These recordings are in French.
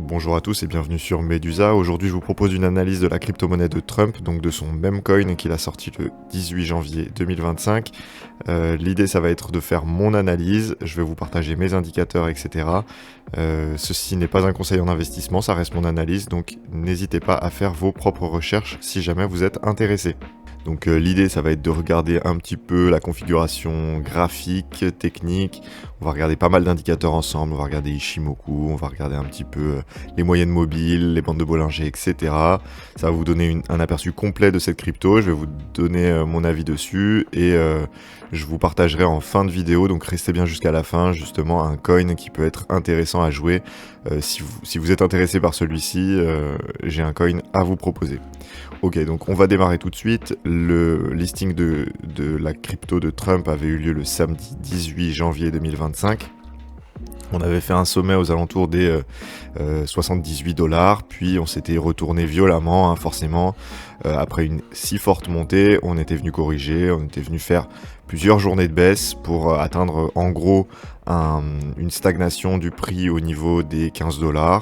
Bonjour à tous et bienvenue sur Medusa. Aujourd'hui, je vous propose une analyse de la crypto-monnaie de Trump, donc de son meme coin qu'il a sorti le 18 janvier 2025. L'idée, ça va être de faire mon analyse, je vais vous partager mes indicateurs, etc. Ceci n'est pas un conseil en investissement, ça reste mon analyse, donc n'hésitez pas à faire vos propres recherches si jamais vous êtes intéressé. Donc l'idée, ça va être de regarder un petit peu la configuration graphique, technique. On va regarder pas mal d'indicateurs ensemble. On va regarder Ishimoku, on va regarder un petit peu les moyennes mobiles, les bandes de Bollinger, etc. Ça va vous donner un aperçu complet de cette crypto. Je vais vous donner mon avis dessus et je vous partagerai en fin de vidéo. Donc restez bien jusqu'à la fin, justement, un coin qui peut être intéressant à jouer. Si vous êtes intéressé par celui-ci, j'ai un coin à vous proposer. Ok, donc on va démarrer tout de suite. Le listing de la crypto de Trump avait eu lieu le samedi 18 janvier 2025. On avait fait un sommet aux alentours des 78 $, puis on s'était retourné violemment, hein, forcément. Après une si forte montée, on était venu corriger, on était venu faire plusieurs journées de baisse pour atteindre en gros une stagnation du prix au niveau des 15 $.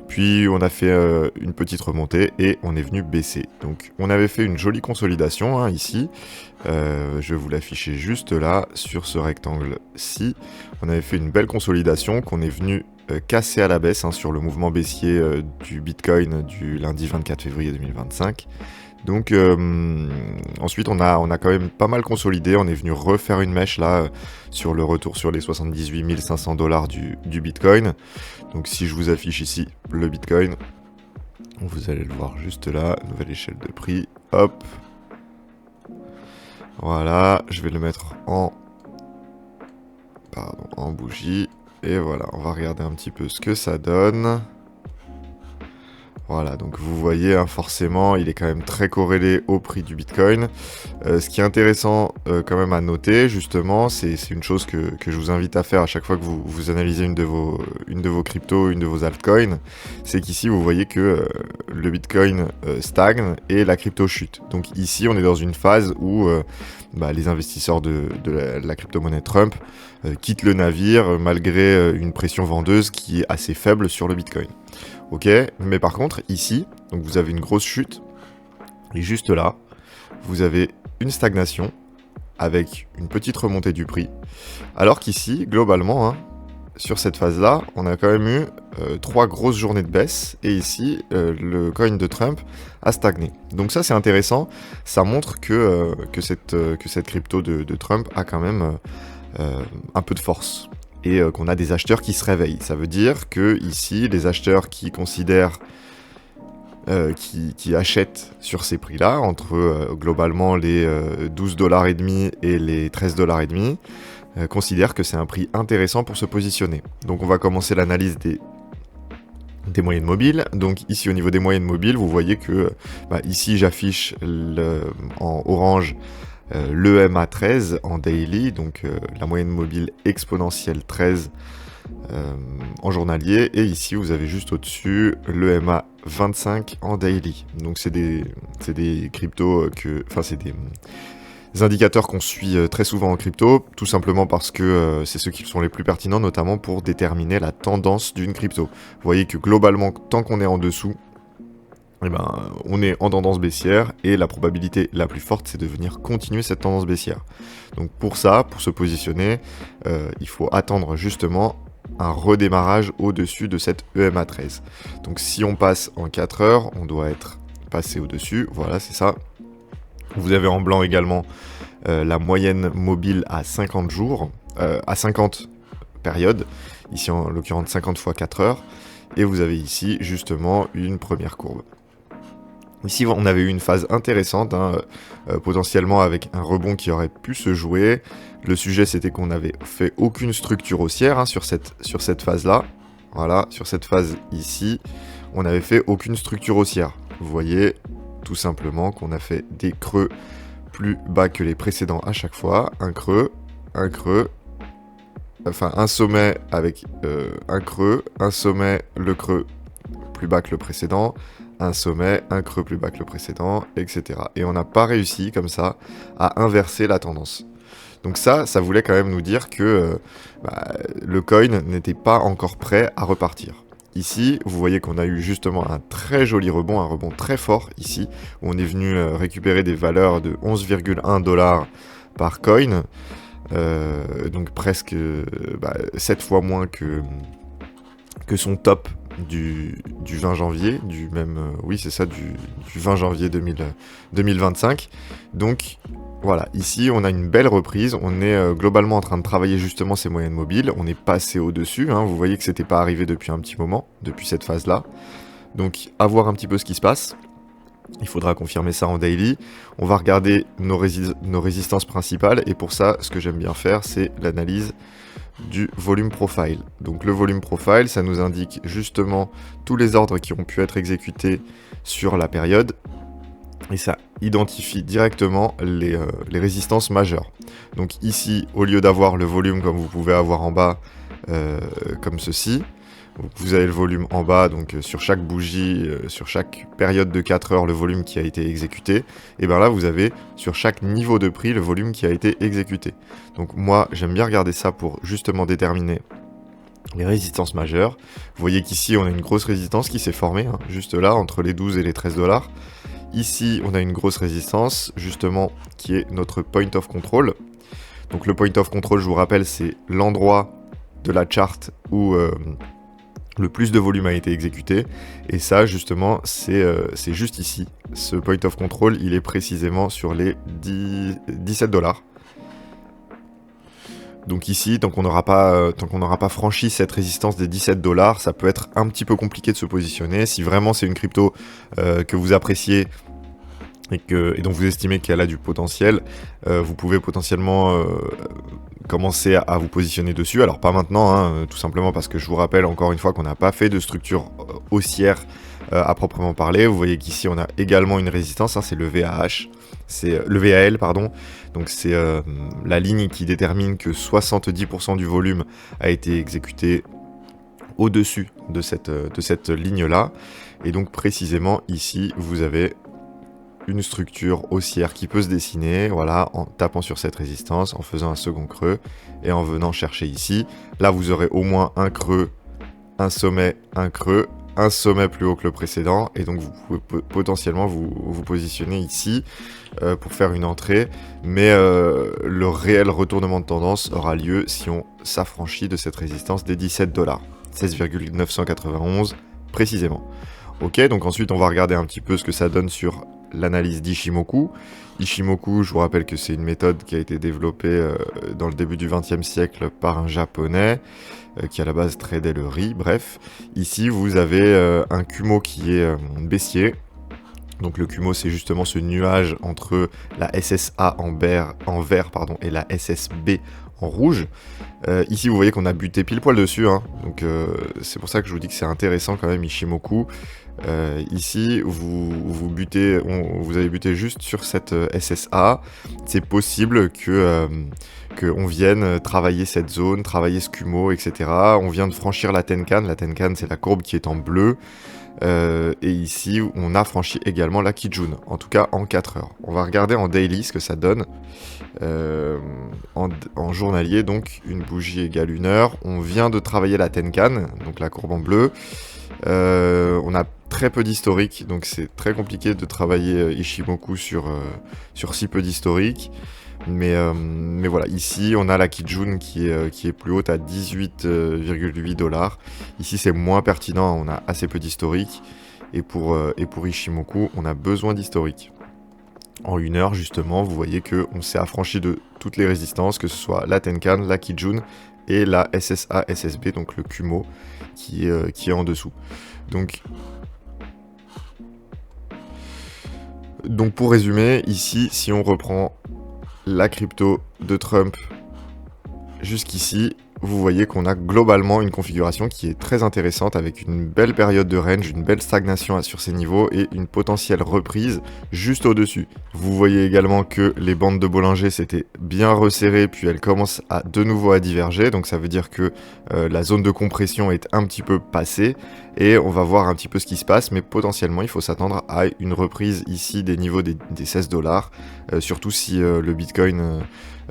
Puis on a fait une petite remontée et on est venu baisser. Donc on avait fait une jolie consolidation hein, ici. Je vais vous l'afficher juste là sur ce rectangle-ci. On avait fait une belle consolidation qu'on est venu casser à la baisse hein, sur le mouvement baissier du Bitcoin du lundi 24 février 2025. Donc ensuite on a quand même pas mal consolidé, on est venu refaire une mèche là sur le retour sur les 78 500 $ du Bitcoin. Donc si je vous affiche ici le Bitcoin, vous allez le voir juste là, nouvelle échelle de prix, hop. Voilà, je vais le mettre en bougie. Et voilà, on va regarder un petit peu ce que ça donne. Voilà, donc vous voyez, hein, forcément, il est quand même très corrélé au prix du Bitcoin. Ce qui est intéressant quand même à noter, justement, c'est une chose que je vous invite à faire à chaque fois que vous analysez une de vos cryptos, une de vos altcoins, c'est qu'ici, vous voyez que le Bitcoin stagne et la crypto chute. Donc ici, on est dans une phase où les investisseurs de la crypto-monnaie Trump quittent le navire malgré une pression vendeuse qui est assez faible sur le Bitcoin. Ok, mais par contre, ici, donc vous avez une grosse chute, et juste là, vous avez une stagnation avec une petite remontée du prix, alors qu'ici, globalement, hein, sur cette phase-là, on a quand même eu 3 grosses journées de baisse, et ici, le coin de Trump a stagné. Donc ça, c'est intéressant, ça montre que cette crypto de Trump a quand même un peu de force. Et qu'on a des acheteurs qui se réveillent. Ça veut dire que ici, les acheteurs qui considèrent, qui achètent sur ces prix-là, entre globalement les 12,5 $ et les 13,5 $, considèrent que c'est un prix intéressant pour se positionner. Donc on va commencer l'analyse des moyennes mobiles. Donc ici au niveau des moyennes mobiles, vous voyez que ici j'affiche en orange l'EMA 13 en daily, donc la moyenne mobile exponentielle 13 en journalier, et ici vous avez juste au-dessus l'EMA 25 en daily. Donc c'est des cryptos c'est des indicateurs qu'on suit très souvent en crypto, tout simplement parce que c'est ceux qui sont les plus pertinents, notamment pour déterminer la tendance d'une crypto. Vous voyez que globalement, tant qu'on est en dessous, on est en tendance baissière et la probabilité la plus forte c'est de venir continuer cette tendance baissière. Donc pour ça, pour se positionner, il faut attendre justement un redémarrage au-dessus de cette EMA 13. Donc si on passe en 4 heures, on doit être passé au-dessus, voilà c'est ça. Vous avez en blanc également la moyenne mobile à 50 jours, à 50 périodes, ici en l'occurrence 50 fois 4 heures, et vous avez ici justement une première courbe. Ici, on avait eu une phase intéressante, hein, potentiellement avec un rebond qui aurait pu se jouer. Le sujet, c'était qu'on n'avait fait aucune structure haussière hein, sur cette phase-là. Voilà, sur cette phase ici, on n'avait fait aucune structure haussière. Vous voyez tout simplement qu'on a fait des creux plus bas que les précédents à chaque fois. Un creux, enfin un sommet avec un creux, un sommet, le creux plus bas que le précédent, un sommet, un creux plus bas que le précédent, etc. Et on n'a pas réussi comme ça à inverser la tendance. Donc ça voulait quand même nous dire que le coin n'était pas encore prêt à repartir. ici, vous voyez qu'on a eu justement un très joli rebond, un rebond très fort ici, où on est venu récupérer des valeurs de 11,1 $ par coin, donc presque 7 fois moins que son top du 20 janvier, du 20 janvier 2025. Donc voilà, ici on a une belle reprise, on est globalement en train de travailler justement ces moyennes mobiles, on est passé au-dessus, hein, vous voyez que c'était pas arrivé depuis un petit moment, depuis cette phase-là. Donc à voir un petit peu ce qui se passe. Il faudra confirmer ça en daily. On va regarder nos résistances principales, et pour ça, ce que j'aime bien faire, c'est l'analyse du volume profile. Donc le volume profile, ça nous indique justement tous les ordres qui ont pu être exécutés sur la période, et ça identifie directement les résistances majeures. Donc ici, au lieu d'avoir le volume comme vous pouvez avoir en bas, comme ceci, vous avez le volume en bas, donc sur chaque bougie, sur chaque période de 4 heures, le volume qui a été exécuté. Et bien là, vous avez sur chaque niveau de prix le volume qui a été exécuté. Donc moi, j'aime bien regarder ça pour justement déterminer les résistances majeures. Vous voyez qu'ici, on a une grosse résistance qui s'est formée, hein, juste là, entre les 12 et les 13 $. Ici, on a une grosse résistance, justement, qui est notre point of control. Donc le point of control, je vous rappelle, c'est l'endroit de la charte où le plus de volume a été exécuté, et ça justement c'est juste ici. Ce point of control, il est précisément sur les 17 $. Donc ici, tant qu'on n'aura pas franchi cette résistance des 17 $, ça peut être un petit peu compliqué de se positionner. Si vraiment c'est une crypto que vous appréciez et dont vous estimez qu'elle a du potentiel, vous pouvez potentiellement commencer à vous positionner dessus. Alors pas maintenant, hein, tout simplement parce que je vous rappelle encore une fois qu'on n'a pas fait de structure haussière à proprement parler. Vous voyez qu'ici on a également une résistance, hein, c'est le VAH, c'est le VAL, pardon. Donc c'est la ligne qui détermine que 70% du volume a été exécuté au-dessus de cette ligne-là. Et donc précisément ici, vous avez une structure haussière qui peut se dessiner, voilà, en tapant sur cette résistance, en faisant un second creux, et en venant chercher ici. Là, vous aurez au moins un creux, un sommet, un creux, un sommet plus haut que le précédent, et donc vous pouvez potentiellement vous positionner ici pour faire une entrée, mais le réel retournement de tendance aura lieu si on s'affranchit de cette résistance des 17 $, 16,991 précisément. Ok, donc ensuite on va regarder un petit peu ce que ça donne sur l'analyse d'Ishimoku. Ishimoku, je vous rappelle que c'est une méthode qui a été développée dans le début du XXe siècle par un japonais qui à la base tradait le riz. Bref, ici vous avez un Kumo qui est baissier. Donc le Kumo, c'est justement ce nuage entre la SSA en vert et la SSB en rouge. Ici, vous voyez qu'on a buté pile poil dessus, hein. Donc c'est pour ça que je vous dis que c'est intéressant quand même Ishimoku. Ici, vous avez buté juste sur cette SSA. C'est possible qu'on vienne travailler cette zone, travailler ce Kumo, etc. On vient de franchir la Tenkan. La Tenkan, c'est la courbe qui est en bleu. Et ici, on a franchi également la Kijun, en tout cas en 4 heures. On va regarder en daily ce que ça donne. En journalier, donc une bougie égale 1 heure. On vient de travailler la Tenkan, donc la courbe en bleu. On a très peu d'historique, donc c'est très compliqué de travailler Ishimoku sur si peu d'historique. Mais voilà, ici on a la Kijun qui est plus haute à 18,8 $. Ici c'est moins pertinent, on a assez peu d'historique. Et pour Ishimoku, on a besoin d'historique. En 1 heure, justement, vous voyez qu'on s'est affranchi de toutes les résistances, que ce soit la Tenkan, la Kijun et la SSA-SSB, donc le Kumo, qui est en dessous. Donc pour résumer, ici, si on reprend la crypto de Trump jusqu'ici, vous voyez qu'on a globalement une configuration qui est très intéressante avec une belle période de range, une belle stagnation sur ces niveaux et une potentielle reprise juste au-dessus. Vous voyez également que les bandes de Bollinger s'étaient bien resserrées puis elles commencent de nouveau à diverger, donc ça veut dire que la zone de compression est un petit peu passée et on va voir un petit peu ce qui se passe, mais potentiellement il faut s'attendre à une reprise ici des niveaux des 16 $, surtout si le Bitcoin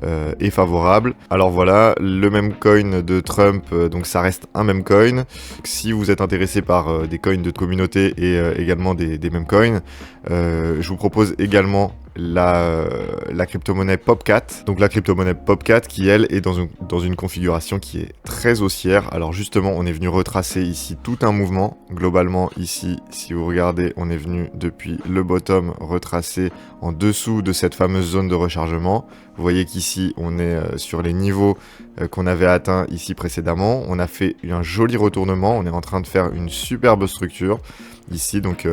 est favorable. Alors voilà, le meme coin de Trump, donc ça reste un meme coin. Si vous êtes intéressé par des coins de communauté et également des meme coins, je vous propose également la crypto-monnaie Popcat. Donc la crypto-monnaie Popcat qui, elle, est dans une configuration qui est très haussière. Alors justement, on est venu retracer ici tout un mouvement. Globalement, ici, si vous regardez, on est venu depuis le bottom retracer en dessous de cette fameuse zone de rechargement. Vous voyez qu'ici, on est sur les niveaux qu'on avait atteints ici précédemment. On a fait un joli retournement. On est en train de faire une superbe structure. Ici, donc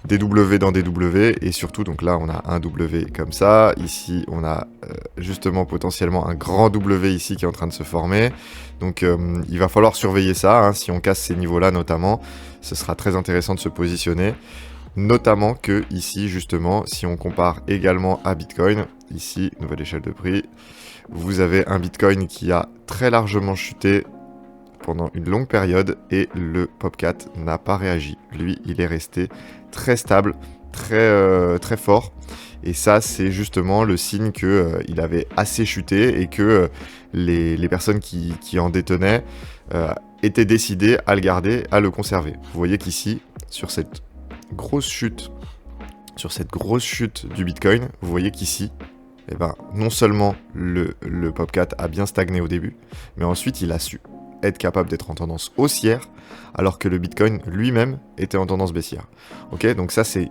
des W dans des W, et surtout, donc là, on a un W comme ça. Ici, on a justement potentiellement un grand W ici qui est en train de se former. Donc, il va falloir surveiller ça. Hein, si on casse ces niveaux-là, notamment, ce sera très intéressant de se positionner. Notamment que ici, justement, si on compare également à Bitcoin, ici, nouvelle échelle de prix, vous avez un Bitcoin qui a très largement chuté pendant une longue période et le Popcat n'a pas réagi. Lui, il est resté très stable, très fort. Et ça, c'est justement le signe qu'il avait assez chuté et que les personnes qui en détenaient étaient décidées à le garder, à le conserver. Vous voyez qu'ici, sur cette grosse chute du Bitcoin, vous voyez qu'ici, eh ben, non seulement le Popcat a bien stagné au début, mais ensuite il a su être capable d'être en tendance haussière, alors que le Bitcoin lui-même était en tendance baissière. Ok, donc ça c'est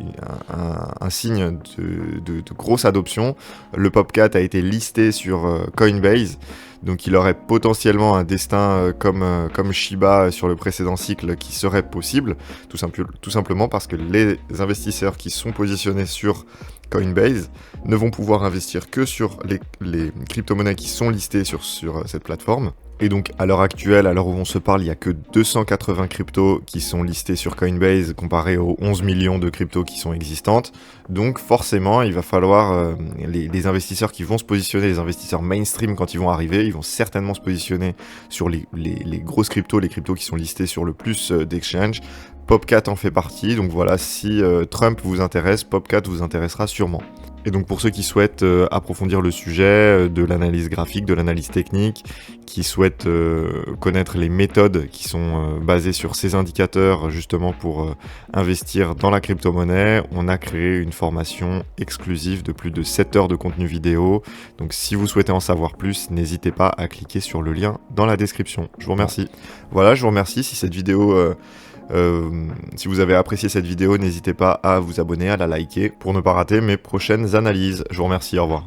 un signe de grosse adoption. Le Popcat a été listé sur Coinbase, donc il aurait potentiellement un destin comme Shiba sur le précédent cycle qui serait possible, tout simplement parce que les investisseurs qui sont positionnés sur Coinbase ne vont pouvoir investir que sur les crypto-monnaies qui sont listées sur cette plateforme. Et donc à l'heure actuelle, à l'heure où on se parle, il n'y a que 280 cryptos qui sont listés sur Coinbase comparé aux 11 millions de cryptos qui sont existantes. Donc forcément, il va falloir, les investisseurs qui vont se positionner, les investisseurs mainstream quand ils vont arriver, ils vont certainement se positionner sur les grosses cryptos, les cryptos qui sont listés sur le plus d'exchanges. Popcat en fait partie, donc voilà, si Trump vous intéresse, Popcat vous intéressera sûrement. Et donc pour ceux qui souhaitent approfondir le sujet de l'analyse graphique, de l'analyse technique, qui souhaitent connaître les méthodes qui sont basées sur ces indicateurs justement pour investir dans la crypto-monnaie, on a créé une formation exclusive de plus de 7 heures de contenu vidéo. Donc si vous souhaitez en savoir plus, n'hésitez pas à cliquer sur le lien dans la description. Je vous remercie. Voilà, je vous remercie. Si cette vidéo... si vous avez apprécié cette vidéo, n'hésitez pas à vous abonner, à la liker pour ne pas rater mes prochaines analyses. Je vous remercie, au revoir.